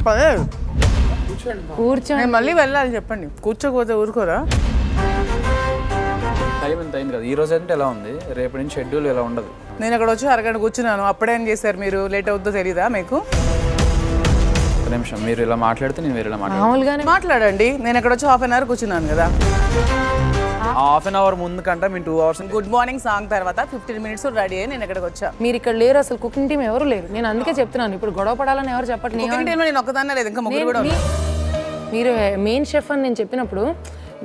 పర్లేదు. కూర్చో. నేను మళ్ళీ వెళ్ళాలి చెప్పండి. కూర్చోకపోతే ఊరుకోరా? టైం ఎంత అయింది కదా, ఈ రోజు అంటే ఎలా ఉంది, రేపటి నుంచి షెడ్యూల్ ఎలా ఉండదు. నేను అక్కడ వచ్చి అరగంట కూర్చున్నాను, అప్పుడేం చేశారు మీరు? లేట్ అవుతుందో తెలీదా మీకు? ఒక నిమిషం, మీరు ఇలా మాట్లాడితే నేను వేరేలా మాట్లాడతాను. మామూలుగానే మాట్లాడండి. నేను అక్కడ వచ్చి హాఫ్ అన్ అవర్ కూర్చున్నాను కదా. హాఫ్ అన్ అవర్ ముందు కంటే మేము 2 hours. గుడ్ మార్నింగ్ సాంగ్ తర్వాత 15 minutes రెడీ అయ్యి నేను ఇక్కడికి వచ్చా. మీరు ఇక్కడ లేరు, అసలు కుకింగ్ టీం ఎవరు లేరు. నేను అందుకే చెప్తున్నాను, ఇప్పుడు గొడవ పడాలని ఎవరు చెప్పట్లేదు. కుకింగ్ టీంలో నేను ఒక్కదాన్నే లేదు, ఇంకా ముగ్గురు కూడా ఉన్నారు. మీరు మెయిన్ షెఫ్ అని నేను చెప్పినప్పుడు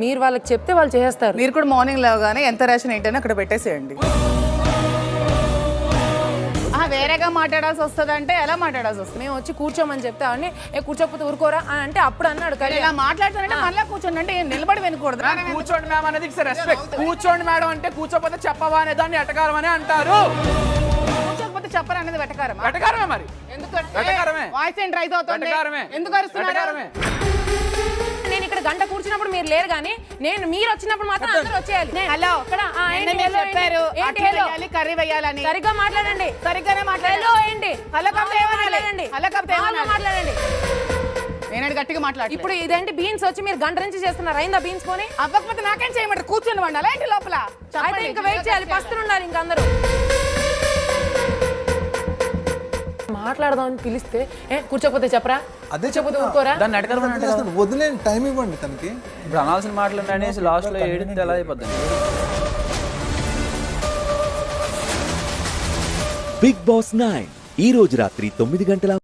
మీరు వాళ్ళకి చెప్తే వాళ్ళు చేస్తారు. మీరు కూడా మార్నింగ్ లేవగానే ఎంత రేషన్ ఏంటని అక్కడ పెట్టేసేయండి. వేరేగా మాట్లాడాల్సి వస్తుంది అంటే ఎలా మాట్లాడాల్సి వస్తుంది? మేము వచ్చి కూర్చోమని చెప్తే అవన్నీ కూర్చోకపోతే ఊరుకోరా అని అంటే అప్పుడు అన్నాడు. కానీ ఇలా మాట్లాడుతానంటే మళ్ళీ కూర్చోండి అంటే నిలబడి వినకూడదు. కూర్చోండి మ్యామ్ అనేది రెస్పెక్ట్. కూర్చోండి మేడం అంటే కూర్చోపోతే చెప్పవా అనే దాన్ని ఎటకారం అని అంటారు. కూర్చోకపోతే చెప్పరు అనేది వెటకారమా? వెటకారమే మరి. వెటకారమే. వాయిస్ ఏంటి రైస్ అవుతుంది? వెటకారమే. ఎందుకు అరుస్తున్నారు? నేను ఇక్కడ గంట కూర్చున్నప్పుడు మీరు లేరు, కానీ మీరు వచ్చినప్పుడు మాత్రం అందరూ వచ్చేయాలి. హలో ఇక్కడ చెప్పారు కర్రీ వేయాలని. సరిగ్గా మాట్లాడండి. సరిగ్గానే హలో ఏంటి? హలో మాట్లాడండి. మాట్లాడండి. నేను గట్టిగా మాట్లాడు. ఇప్పుడు ఇదేంటి బీన్స్ వచ్చి మీరు గంట నుంచి చేస్తున్నారు, అయిందా బీన్స్ కొని? అవ్వకపోతే నాకేం చేయమంటారు? కూర్చొని వండాలి ఏంటి లోపల? అయితే ఇంకా వెయిట్ చేయాలి, పస్తులు ఉండాలి ఇంకా అందరూ. మాట్లాడదామని పిలిస్తే కూర్చోకపోతే చెప్పరా, అదే చెప్పకపోతే ఊరుకోరా? దాన్ని ఎటకారం అంటే వదిలేని టైం ఇవ్వండి తనకి. ఇప్పుడు అనాల్సిన మాటలు అనేసి లాస్ట్లో ఏడితే ఎలా అయిపోద్ది? బిగ్ బాస్ 9 ఈ రోజు రాత్రి 9 గంటల